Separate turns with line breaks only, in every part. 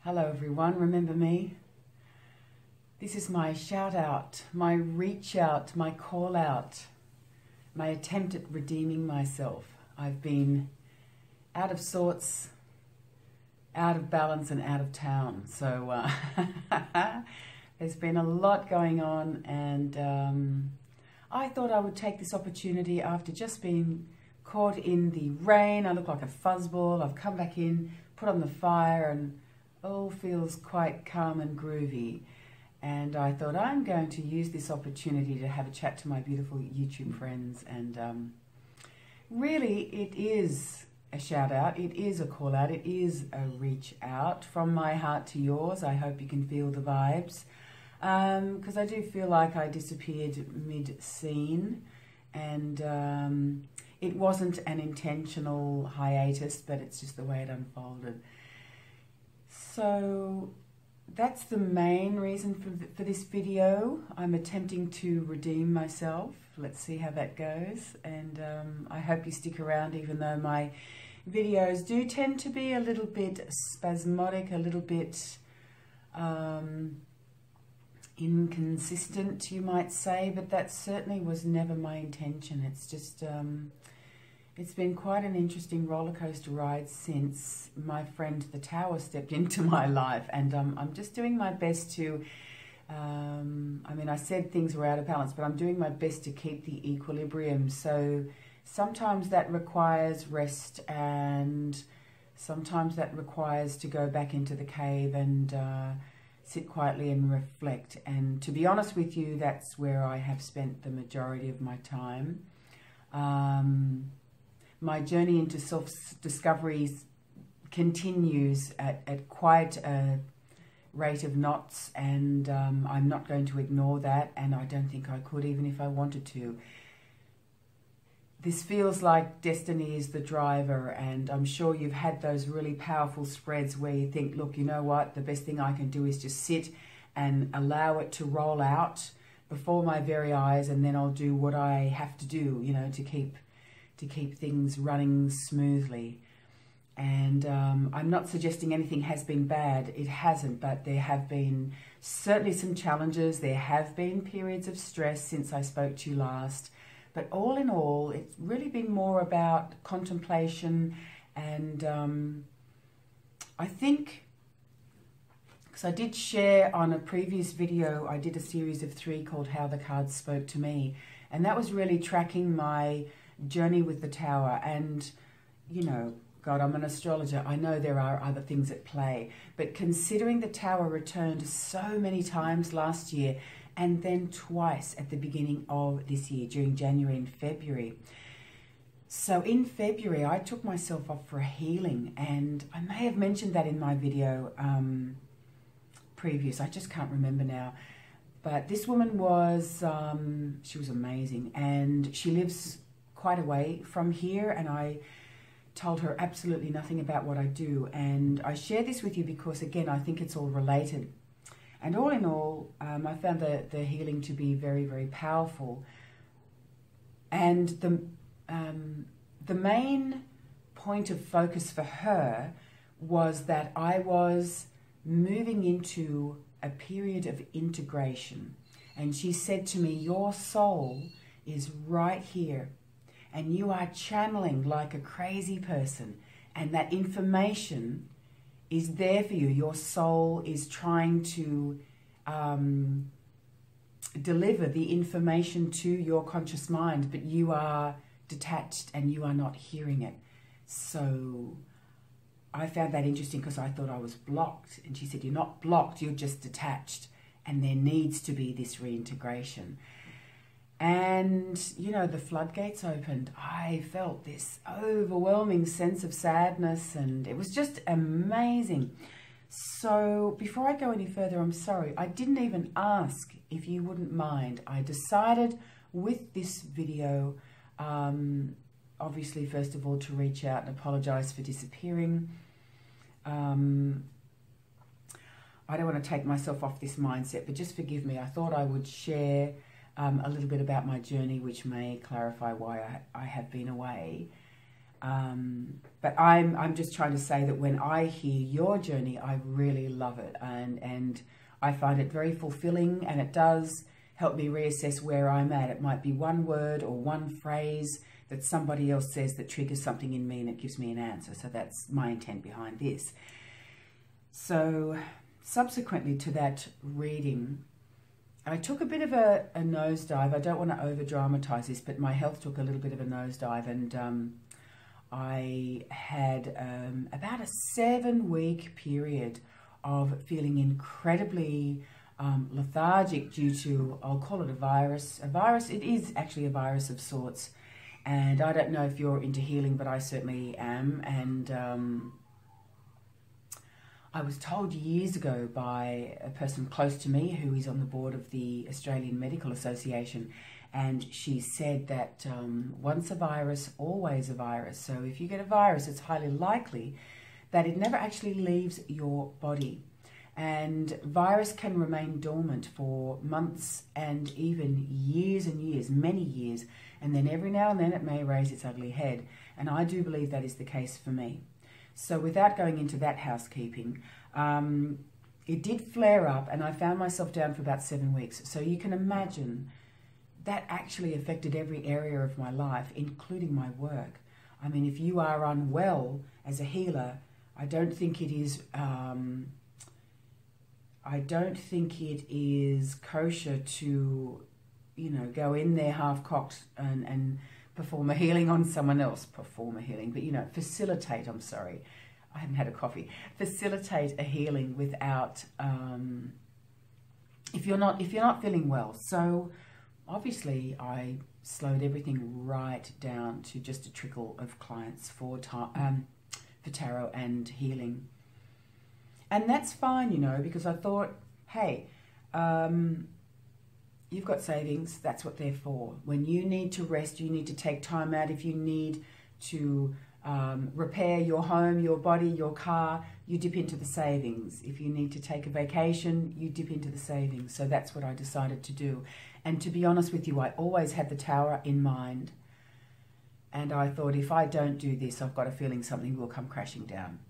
Hello everyone, remember me? This is my shout out, my reach out, my call out, my attempt at redeeming myself. I've been out of sorts, out of balance and out of town. So there's been a lot going on, and I thought I would take this opportunity after just being caught in the rain. I look like a fuzzball. I've come back in, put on the fire, and all feels quite calm and groovy. And I thought I'm going to use this opportunity to have a chat to my beautiful YouTube friends. And really, it is a shout out. It is a call out. It is a reach out from my heart to yours. I hope you can feel the vibes. Because I do feel like I disappeared mid-scene. And it wasn't an intentional hiatus, but it's just the way it unfolded. So that's the main reason for this video. I'm attempting to redeem myself. Let's see how that goes. And I hope you stick around, even though my videos do tend to be a little bit spasmodic, a little bit inconsistent, you might say, but that certainly was never my intention. It's just it's been quite an interesting roller coaster ride since my friend the Tower stepped into my life, and I'm just doing my best to I mean, I said things were out of balance, but I'm doing my best to keep the equilibrium. So sometimes that requires rest, and sometimes that requires to go back into the cave and sit quietly and reflect. And to be honest with you, that's where I have spent the majority of my time. My journey into self-discovery continues at quite a rate of knots, and I'm not going to ignore that, and I don't think I could, even if I wanted to. This feels like destiny is the driver, and I'm sure you've had those really powerful spreads where you think, look, you know what, the best thing I can do is just sit and allow it to roll out before my very eyes, and then I'll do what I have to do, you know, to keep things running smoothly. And I'm not suggesting anything has been bad. It hasn't, but there have been certainly some challenges. There have been periods of stress since I spoke to you last. But all in all, it's really been more about contemplation. And I think, because I did share on a previous video, I did a series of 3 called How the Cards Spoke to Me. And that was really tracking my journey with the Tower. And, you know, God, I'm an astrologer. I know there are other things at play. But considering the Tower returned so many times last year, and then twice at the beginning of this year, during January and February. So in February, I took myself off for a healing, and I may have mentioned that in my video previous. I just can't remember now. But this woman was, she was amazing, and she lives quite away from here, and I told her absolutely nothing about what I do. And I share this with you because, again, I think it's all related. And all in all, I found the healing to be very, very powerful. And the main point of focus for her was that I was moving into a period of integration. And she said to me, your soul is right here, and you are channeling like a crazy person, and that information is there for you. Your soul is trying to deliver the information to your conscious mind, but you are detached and you are not hearing it. So I found that interesting because I thought I was blocked. And she said, you're not blocked, you're just detached. And there needs to be this reintegration. And, you know, the floodgates opened. I felt this overwhelming sense of sadness, and it was just amazing. So before I go any further, I'm sorry, I didn't even ask if you wouldn't mind. I decided with this video, obviously, first of all, to reach out and apologize for disappearing. I don't want to take myself off this mindset, but just forgive me. I thought I would share a little bit about my journey, which may clarify why I have been away. But I'm just trying to say that when I hear your journey, I really love it, and I find it very fulfilling, and it does help me reassess where I'm at. It might be one word or one phrase that somebody else says that triggers something in me, and it gives me an answer. So that's my intent behind this. So subsequently to that reading, I took a bit of a nosedive. I don't want to over dramatize this, but my health took a little bit of a nosedive, and I had about a 7-week period of feeling incredibly lethargic due to, I'll call it a virus. It is actually a virus of sorts. And I don't know if you're into healing, but I certainly am. And I was told years ago by a person close to me who is on the board of the Australian Medical Association, and she said that once a virus, always a virus. So if you get a virus, it's highly likely that it never actually leaves your body. And virus can remain dormant for months and even years and years, many years. And then every now and then it may raise its ugly head. And I do believe that is the case for me. So without going into that housekeeping, it did flare up, and I found myself down for about 7 weeks. So you can imagine that actually affected every area of my life, including my work. I mean, if you are unwell as a healer, I don't think it is kosher to, go in there half-cocked and perform a healing on someone else. But, facilitate, I haven't had a coffee. Facilitate a healing without, if you're not feeling well. So obviously I slowed everything right down to just a trickle of clients for tarot and healing. And that's fine, because I thought, hey, you've got savings. That's what they're for. When you need to rest, you need to take time out. If you need to repair your home, your body, your car, you dip into the savings. If you need to take a vacation, you dip into the savings. So that's what I decided to do. And to be honest with you, I always had the tower in mind. And I thought, if I don't do this, I've got a feeling something will come crashing down.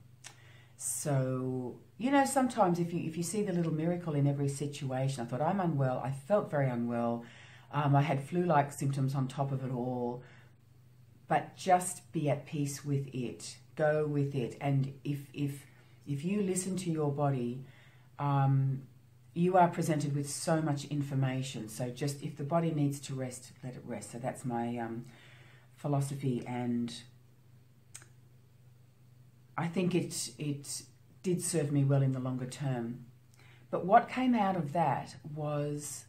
So, sometimes if you see the little miracle in every situation, I thought, I'm unwell. I felt very unwell. I had flu-like symptoms on top of it all. But just be at peace with it. Go with it. And if you listen to your body, you are presented with so much information. So just if the body needs to rest, let it rest. So that's my philosophy, and I think it did serve me well in the longer term. But what came out of that was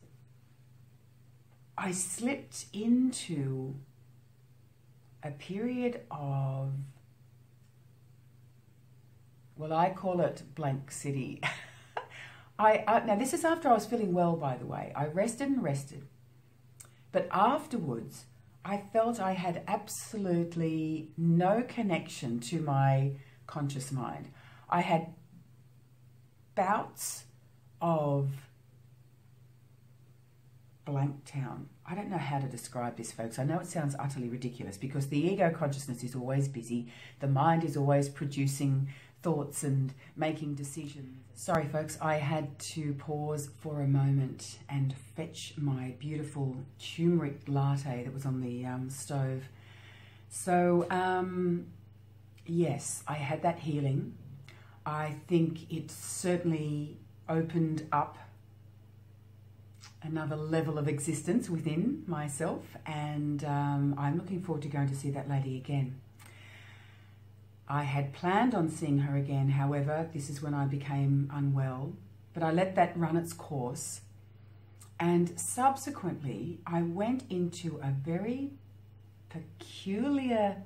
I slipped into a period of, well, I call it blank city. Now, this is after I was feeling well, by the way. I rested. But afterwards, I felt I had absolutely no connection to my conscious mind. I had bouts of blank town. I don't know how to describe this, folks. I know it sounds utterly ridiculous because the ego consciousness is always busy. The mind is always producing thoughts and making decisions. Sorry, folks, I had to pause for a moment and fetch my beautiful turmeric latte that was on the stove. So, yes, I had that healing. I think it certainly opened up another level of existence within myself, and I'm looking forward to going to see that lady again. I had planned on seeing her again, however, this is when I became unwell, but I let that run its course, and subsequently I went into a very peculiar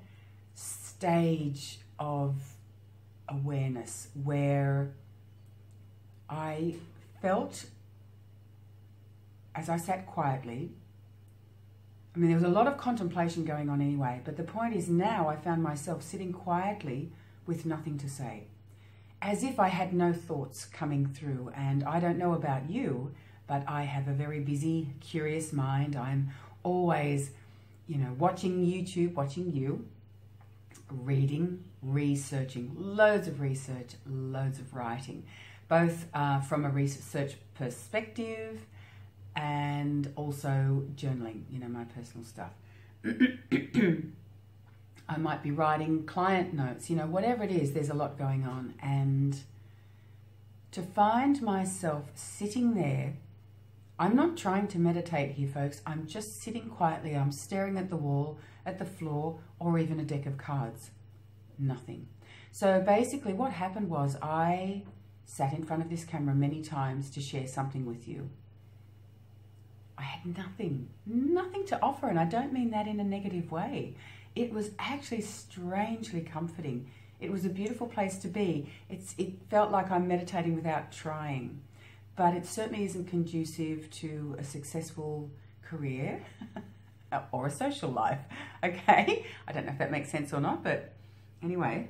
stage of awareness where I felt, as I sat quietly, I mean, there was a lot of contemplation going on anyway, but the point is now I found myself sitting quietly with nothing to say, as if I had no thoughts coming through. And I don't know about you, but I have a very busy, curious mind. I'm always, watching YouTube, watching you, reading, researching, loads of research, loads of writing, both from a research perspective and also journaling, you know, my personal stuff. I might be writing client notes, you know, whatever it is, there's a lot going on. And to find myself sitting there, I'm not trying to meditate here, folks. I'm just sitting quietly. I'm staring at the wall, at the floor, or even a deck of cards. Nothing. So basically what happened was I sat in front of this camera many times to share something with you. I had nothing to offer, and I don't mean that in a negative way. It was actually strangely comforting. It was a beautiful place to be. It felt like I'm meditating without trying, but it certainly isn't conducive to a successful career or a social life, okay? I don't know if that makes sense or not, but anyway.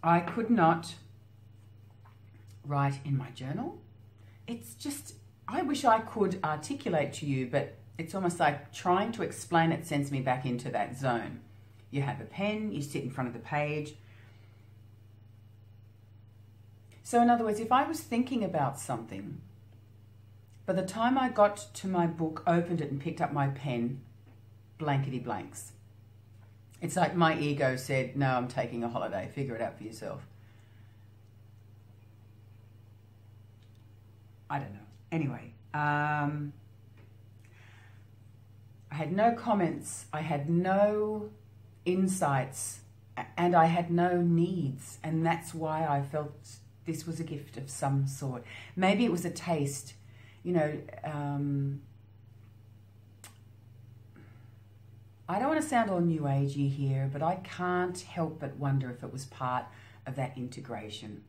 I could not write in my journal. It's just, I wish I could articulate to you, but it's almost like trying to explain it sends me back into that zone. You have a pen, you sit in front of the page. So in other words, if I was thinking about something, by the time I got to my book, opened it and picked up my pen, blankety blanks. It's like my ego said, no, I'm taking a holiday, figure it out for yourself. I don't know. Anyway, I had no comments, I had no insights, and I had no needs. And that's why I felt this was a gift of some sort. Maybe it was a taste, you know. I don't want to sound all new agey here, but I can't help but wonder if it was part of that integration,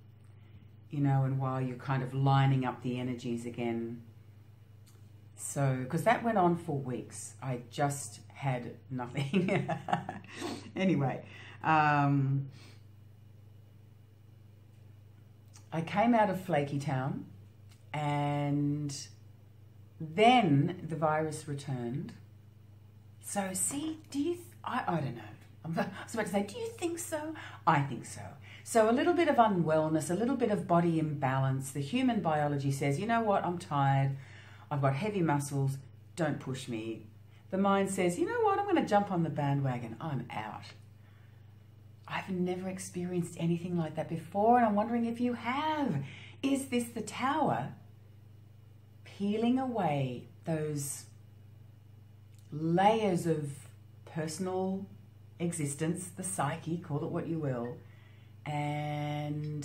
you know, and while you're kind of lining up the energies again. So, because that went on for weeks. I just had nothing. Anyway, I came out of Flaky Town, and then the virus returned. So, see, I don't know. I was about to say, do you think so? I think so. So a little bit of unwellness, a little bit of body imbalance. The human biology says, you know what, I'm tired. I've got heavy muscles. Don't push me. The mind says, you know what, I'm going to jump on the bandwagon. I'm out. I've never experienced anything like that before, and I'm wondering if you have. Is this the tower peeling away those layers of personal existence, the psyche, call it what you will? And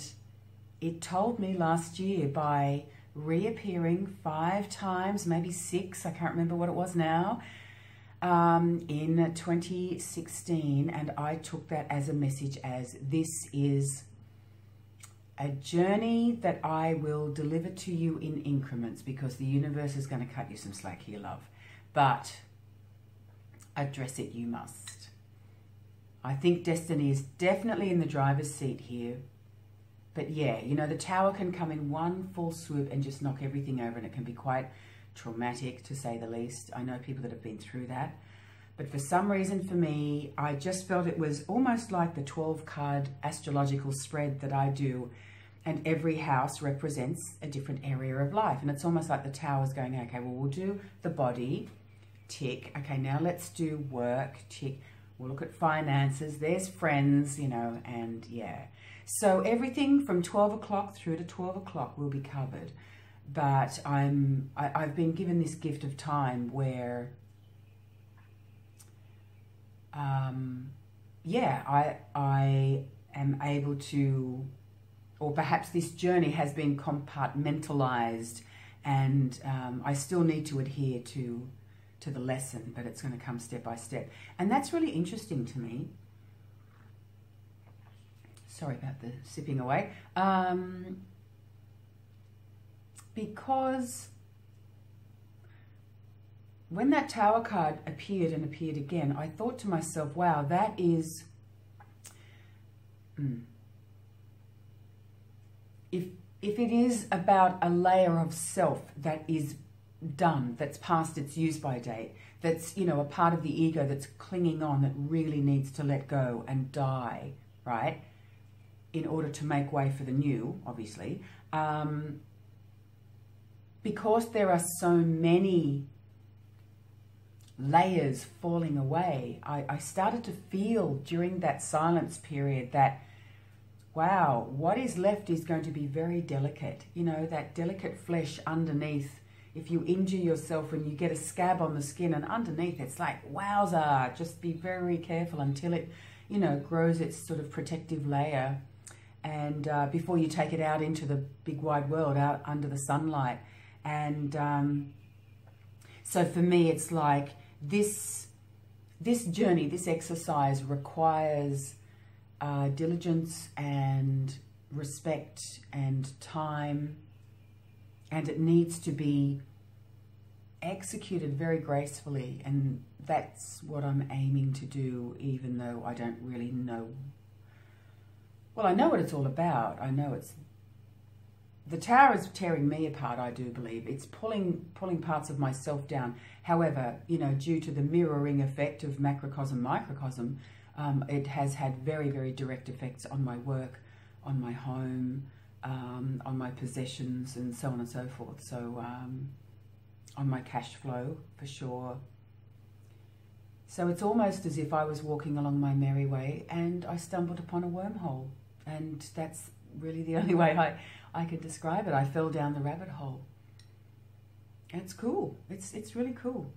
it told me last year by reappearing 5 times, maybe 6, I can't remember what it was now, in 2016, and I took that as a message as this is a journey that I will deliver to you in increments, because the universe is going to cut you some slack here, love. But address it you must. I think destiny is definitely in the driver's seat here. But yeah, you know, the tower can come in one full swoop and just knock everything over, and it can be quite traumatic, to say the least. I know people that have been through that. But for some reason, for me, I just felt it was almost like the 12-card astrological spread that I do, and every house represents a different area of life. And it's almost like the tower's going, okay, well, we'll do the body, tick. Okay, now let's do work, tick. We'll look at finances, there's friends, you know, and yeah. So everything from 12 o'clock through to 12 o'clock will be covered. But I've been given this gift of time where, yeah, I am able to, or perhaps this journey has been compartmentalized, and I still need to adhere to the lesson, but it's going to come step by step. And that's really interesting to me. Sorry about the sipping away. Because when that tower card appeared and appeared again, I thought to myself, wow, that is... If it is about a layer of self that is done, that's past its use-by date, that's, you know, a part of the ego that's clinging on, that really needs to let go and die, right, in order to make way for the new, obviously. Because there are so many layers falling away, I started to feel during that silence period that, wow, what is left is going to be very delicate. You know, that delicate flesh underneath. If you injure yourself and you get a scab on the skin, and underneath it's like, wowza, just be very careful until it, you know, grows its sort of protective layer. And before you take it out into the big wide world, out under the sunlight. And so for me, it's like this journey, this exercise requires diligence and respect and time, and it needs to be executed very gracefully, and that's what I'm aiming to do, even though I don't really know. Well, I know what it's all about. I know it's, the tower is tearing me apart, I do believe. It's pulling parts of myself down. However, you know, due to the mirroring effect of macrocosm, microcosm, it has had very, very direct effects on my work, on my home, on my possessions, and so on and so forth. So on my cash flow, for sure. So it's almost as if I was walking along my merry way and I stumbled upon a wormhole. And that's really the only way I could describe it. I fell down the rabbit hole. And it's cool. It's really cool.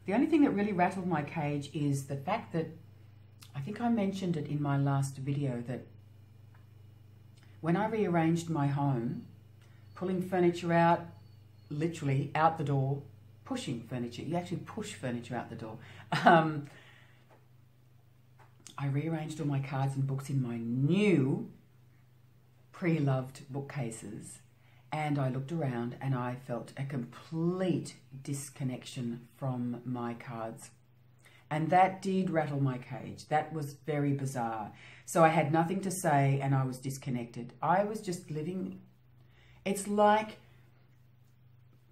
The only thing that really rattled my cage is the fact that, I think I mentioned it in my last video, that when I rearranged my home, pulling furniture out, literally out the door, pushing furniture, you actually push furniture out the door. I rearranged all my cards and books in my new pre-loved bookcases, and I looked around and I felt a complete disconnection from my cards. And that did rattle my cage. That was very bizarre. So I had nothing to say and I was disconnected. I was just living, it's like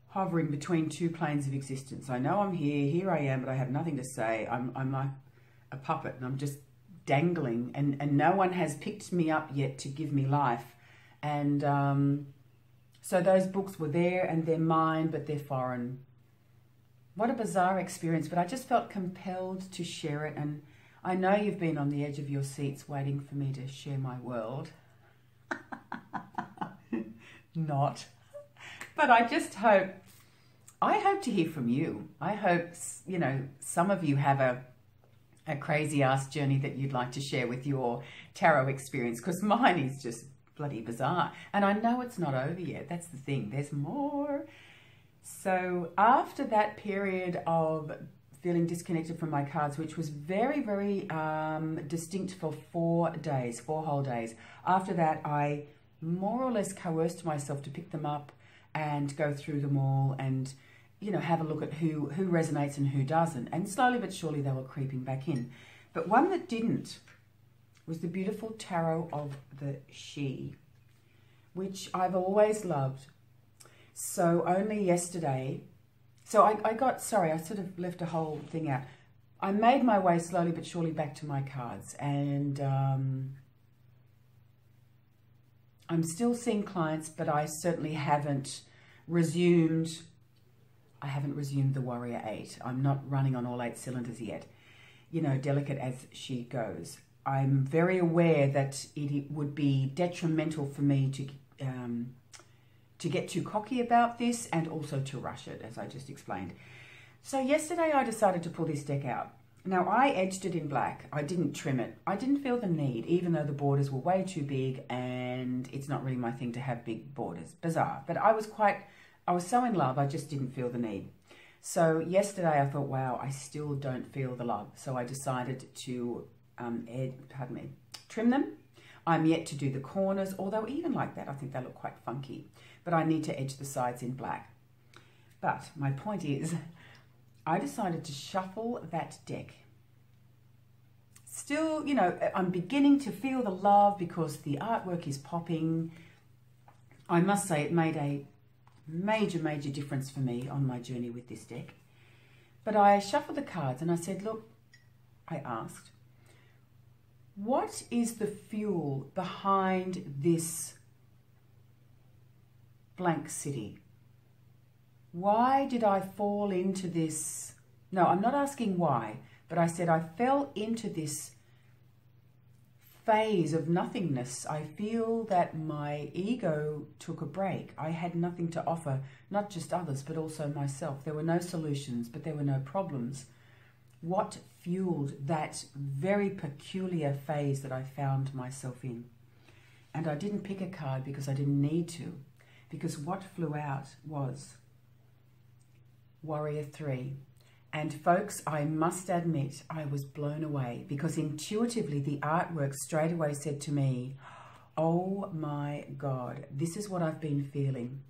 hovering between two planes of existence. I know I'm here I am, but I have nothing to say. I'm like a puppet and I'm just dangling, and no one has picked me up yet to give me life. And so those books were there and they're mine, but they're foreign. What a bizarre experience, but I just felt compelled to share it. And I know you've been on the edge of your seats waiting for me to share my world. Not. But I just hope, I hope to hear from you. I hope, you know, some of you have a crazy ass journey that you'd like to share with your tarot experience, because mine is just bloody bizarre. And I know it's not over yet. That's the thing. There's more. So after that period of feeling disconnected from my cards, which was very, very distinct for 4 days, 4 whole days. After that, I more or less coerced myself to pick them up and go through them all and, you know, have a look at who resonates and who doesn't. And slowly but surely they were creeping back in. But one that didn't was the beautiful Tarot of the She, which I've always loved. So only yesterday, so I got, sorry, I sort of left a whole thing out. I made my way slowly but surely back to my cards, and I'm still seeing clients, but I certainly haven't resumed. I haven't resumed the Warrior 8. I'm not running on all 8 cylinders yet, you know, delicate as she goes. I'm very aware that it would be detrimental for me to get too cocky about this and also to rush it, as I just explained. So yesterday I decided to pull this deck out. Now I edged it in black. I didn't trim it. I didn't feel the need, even though the borders were way too big, and it's not really my thing to have big borders. Bizarre. But I was so in love, I just didn't feel the need. So yesterday I thought, wow, I still don't feel the love. So I decided to trim them. I'm yet to do the corners, although even like that, I think they look quite funky. But I need to edge the sides in black. But my point is, I decided to shuffle that deck. Still, you know, I'm beginning to feel the love because the artwork is popping. I must say it made a major, major difference for me on my journey with this deck. But I shuffled the cards and I said, look, I asked, what is the fuel behind this blank city? Why did I fall into this? No, I'm not asking why, but I said I fell into this phase of nothingness. I feel that my ego took a break. I had nothing to offer, not just others, but also myself. There were no solutions, but there were no problems. What fueled that very peculiar phase that I found myself in? And I didn't pick a card because I didn't need to, because what flew out was Warrior 3. And folks, I must admit, I was blown away because intuitively the artwork straight away said to me, oh my God, this is what I've been feeling.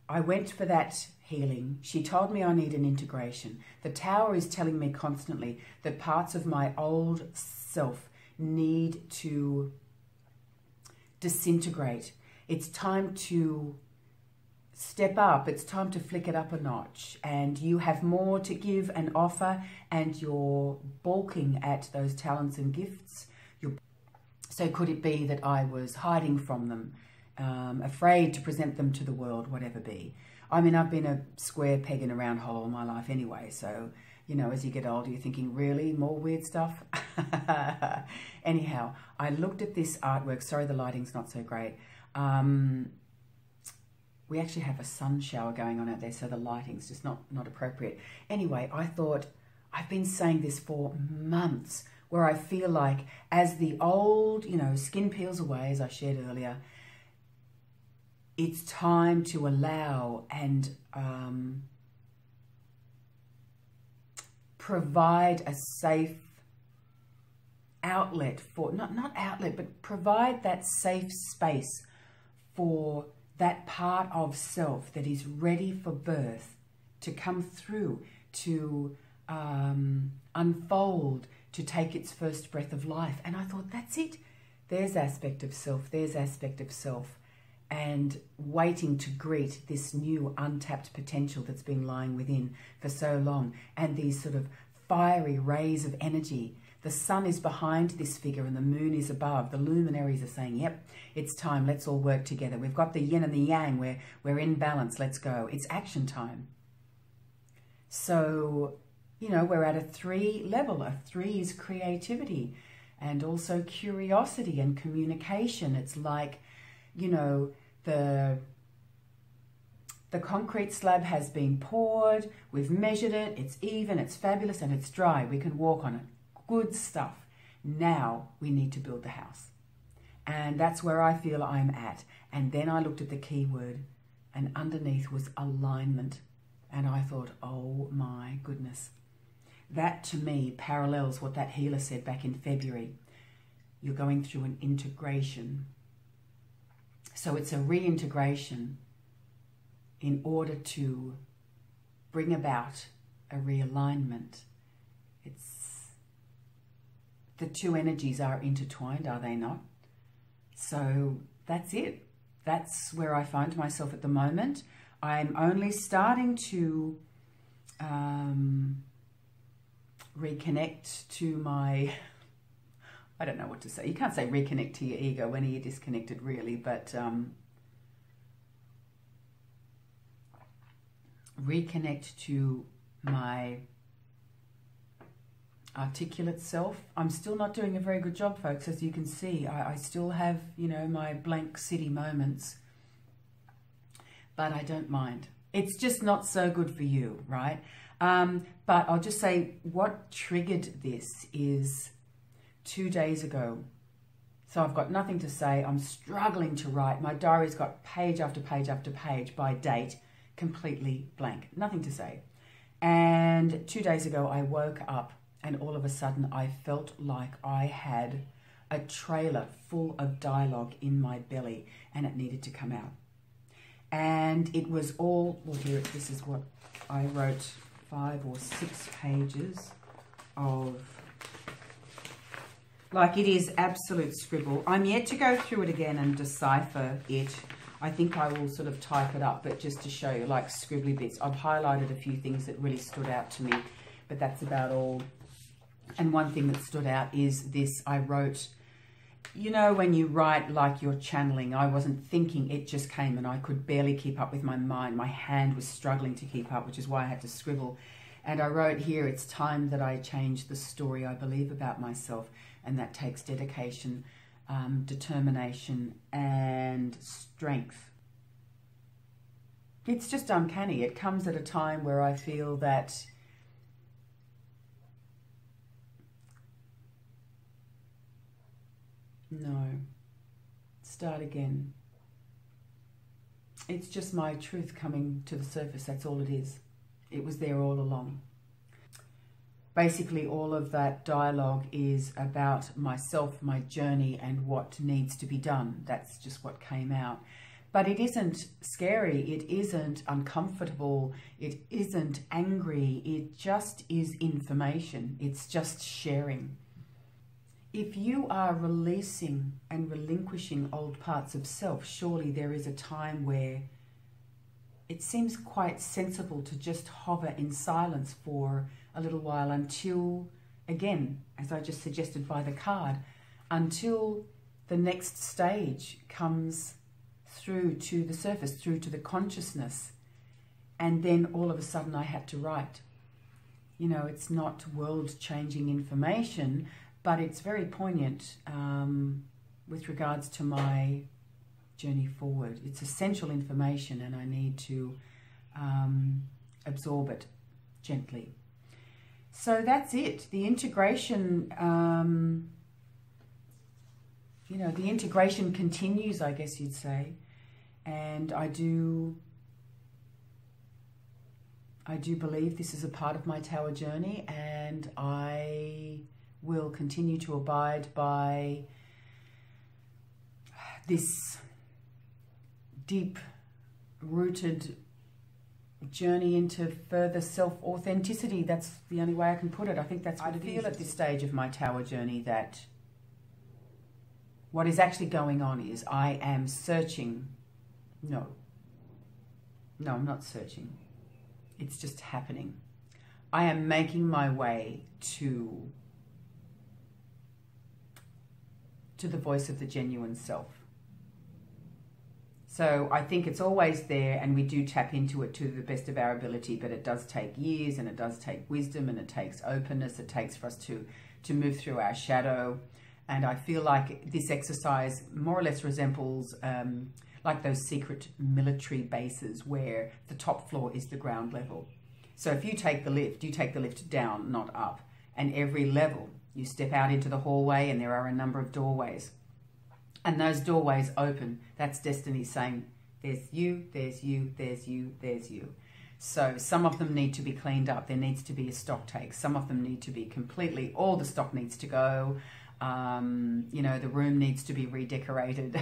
I went for that healing. She told me I need an integration. The Tower is telling me constantly that parts of my old self need to disintegrate. It's time to step up. It's time to flick it up a notch, and you have more to give and offer, and you're balking at those talents and gifts. So could it be that I was hiding from them, afraid to present them to the world, whatever be? I mean, I've been a square peg in a round hole all my life anyway, so, you know, as you get older, you're thinking, really? More weird stuff? Anyhow, I looked at this artwork. Sorry, the lighting's not so great. We actually have a sun shower going on out there, so the lighting's just not appropriate. Anyway, I thought, I've been saying this for months, where I feel like as the old, you know, skin peels away, as I shared earlier, it's time to allow and provide a safe outlet for, not outlet, but provide that safe space for that part of self that is ready for birth to come through, to unfold, to take its first breath of life. And I thought, that's it. There's aspect of self, there's aspect of self, and waiting to greet this new untapped potential that's been lying within for so long, and these sort of fiery rays of energy. The sun is behind this figure and the moon is above. The luminaries are saying, yep, it's time. Let's all work together. We've got the yin and the yang. We're in balance. Let's go. It's action time. So, you know, we're at a 3 level. A 3 is creativity and also curiosity and communication. It's like, you know, the concrete slab has been poured. We've measured it. It's even. It's fabulous and it's dry. We can walk on it. Good stuff. Now we need to build the house. And that's where I feel I'm at. And then I looked at the keyword and underneath was alignment. And I thought, oh my goodness. That to me parallels what that healer said back in February. You're going through an integration. So it's a reintegration in order to bring about a realignment. The two energies are intertwined, are they not? So that's it. That's where I find myself at the moment. I'm only starting to reconnect to my, I don't know what to say. You can't say reconnect to your ego when you're disconnected really, but reconnect to my articulate self. I'm still not doing a very good job, folks, as you can see. I still have, you know, my blank city moments, but I don't mind. It's just not so good for you, right? But I'll just say what triggered this is 2 days ago. So I've got nothing to say. I'm struggling to write. My diary's got page after page after page by date, completely blank, nothing to say. And 2 days ago, I woke up and all of a sudden I felt like I had a trailer full of dialogue in my belly and it needed to come out. And it was all, well here, this is what I wrote, 5 or 6 pages of, like it is absolute scribble. I'm yet to go through it again and decipher it. I think I will sort of type it up, but just to show you, like scribbly bits. I've highlighted a few things that really stood out to me, but that's about all. And one thing that stood out is this. I wrote, you know, when you write like you're channeling, I wasn't thinking, it just came, and I could barely keep up with my mind. My hand was struggling to keep up, which is why I had to scribble. And I wrote here, it's time that I change the story I believe about myself, and that takes dedication, determination and strength. It's just uncanny. It comes at a time where I feel that no, start again. It's just my truth coming to the surface. That's all it is. It was there all along. Basically, all of that dialogue is about myself, my journey, and what needs to be done. That's just what came out. But it isn't scary. It isn't uncomfortable. It isn't angry. It just is information. It's just sharing. If you are releasing and relinquishing old parts of self, surely there is a time where it seems quite sensible to just hover in silence for a little while until, again, as I just suggested by the card, until the next stage comes through to the surface, through to the consciousness. And then all of a sudden I had to write. You know, it's not world-changing information, but it's very poignant with regards to my journey forward. It's essential information, and I need to absorb it gently. So that's it. The integration, you know, the integration continues, I guess you'd say. And I do believe this is a part of my Tower journey, and I will continue to abide by this deep-rooted journey into further self-authenticity. That's the only way I can put it. I think that's what I feel at this stage of my Tower journey, that what is actually going on is I am searching. No, I'm not searching. It's just happening. I am making my way to the voice of the genuine self. So I think it's always there, and we do tap into it to the best of our ability, but it does take years, and it does take wisdom, and it takes openness. It takes for us to move through our shadow. And I feel like this exercise more or less resembles like those secret military bases where the top floor is the ground level. So if you take the lift, you take the lift down, not up. And every level, you step out into the hallway, and there are a number of doorways. And those doorways open. That's destiny saying, there's you, there's you, there's you, there's you. So some of them need to be cleaned up. There needs to be a stock take. Some of them need to be completely, all the stock needs to go. You know, the room needs to be redecorated,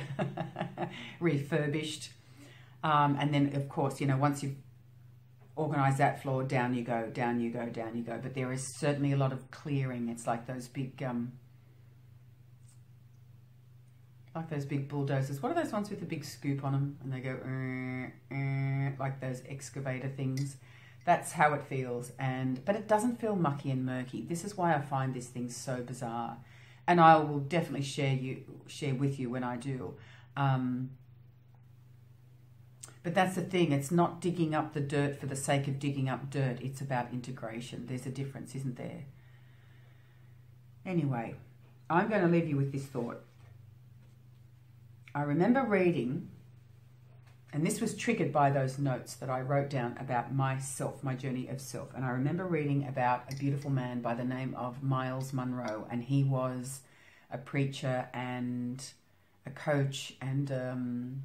refurbished. And then, of course, you know, once you've organize that floor, down you go, down you go, down you go. But there is certainly a lot of clearing. It's like those big bulldozers. What are those ones with the big scoop on them? And they go, like those excavator things. That's how it feels. But it doesn't feel mucky and murky. This is why I find this thing so bizarre. And I will definitely share with you when I do. But that's the thing. It's not digging up the dirt for the sake of digging up dirt. It's about integration. There's a difference, isn't there? Anyway, I'm going to leave you with this thought. I remember reading, and this was triggered by those notes that I wrote down about myself, my journey of self. And I remember reading about a beautiful man by the name of Myles Munroe, and he was a preacher and a coach and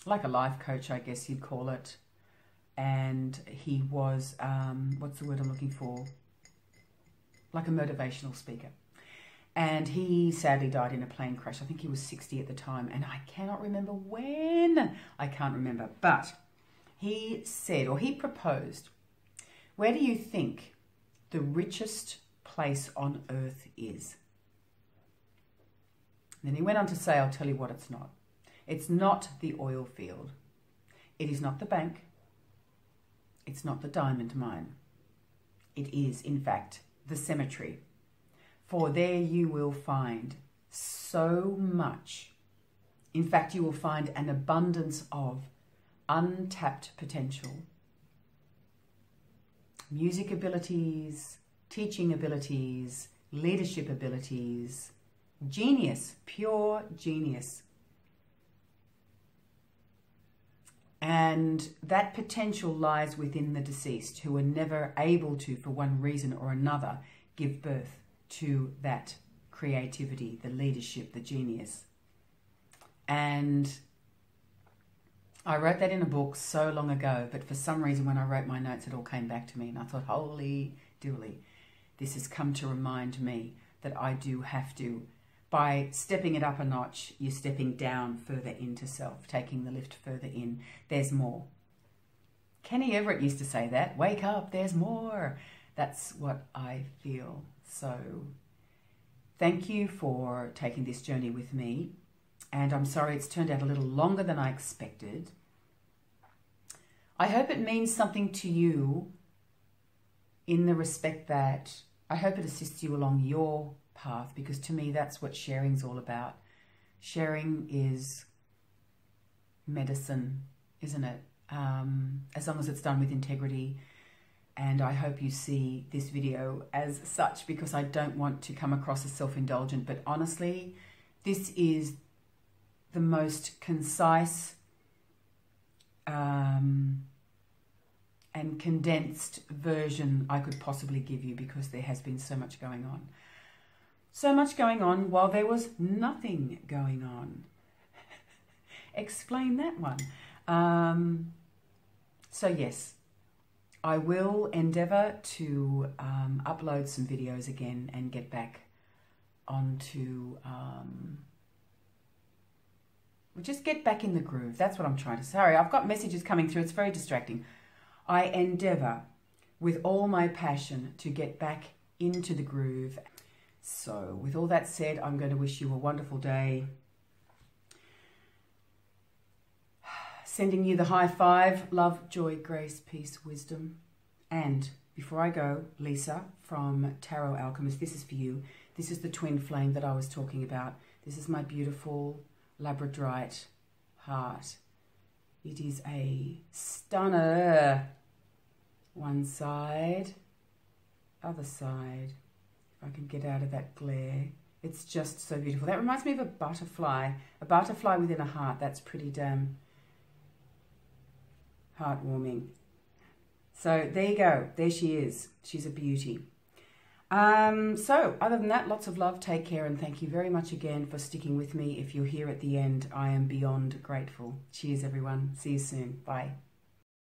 like a life coach, I guess you'd call it. And he was, what's the word I'm looking for? Like a motivational speaker. And he sadly died in a plane crash. I think he was 60 at the time. And I cannot remember when. I can't remember. But he said, or he proposed, where do you think the richest place on earth is? And then he went on to say, I'll tell you what it's not. It's not the oil field. It is not the bank. It's not the diamond mine. It is, in fact, the cemetery. For there you will find so much. In fact, you will find an abundance of untapped potential. Music abilities, teaching abilities, leadership abilities, genius, pure genius. And that potential lies within the deceased, who were never able to, for one reason or another, give birth to that creativity, the leadership, the genius. And I wrote that in a book so long ago, but for some reason when I wrote my notes, it all came back to me, and I thought, holy dooly, this has come to remind me that I do have to. By stepping it up a notch, you're stepping down further into self, taking the lift further in. There's more. Kenny Everett used to say that. Wake up, there's more. That's what I feel. So thank you for taking this journey with me. And I'm sorry it's turned out a little longer than I expected. I hope it means something to you in the respect that I hope it assists you along your path, because to me that's what sharing's all about. Sharing is medicine, isn't it? As long as it's done with integrity. And I hope you see this video as such, because I don't want to come across as self-indulgent, but honestly, this is the most concise and condensed version I could possibly give you, because there has been so much going on. So much going on while there was nothing going on. Explain that one. So yes, I will endeavour to upload some videos again and get back onto... just get back in the groove. That's what I'm trying to say. Sorry, I've got messages coming through. It's very distracting. I endeavour with all my passion to get back into the groove. So with all that said, I'm going to wish you a wonderful day. Sending you the high five. Love, joy, grace, peace, wisdom. And before I go, Lisa from Tarot Alchemist, this is for you. This is the twin flame that I was talking about. This is my beautiful labradorite heart. It is a stunner. One side, other side. If I can get out of that glare. It's just so beautiful. That reminds me of a butterfly within a heart. That's pretty damn heartwarming. So there you go. There she is. She's a beauty. So other than that, lots of love, take care, and thank you very much again for sticking with me. If you're here at the end, I am beyond grateful. Cheers everyone. See you soon. Bye.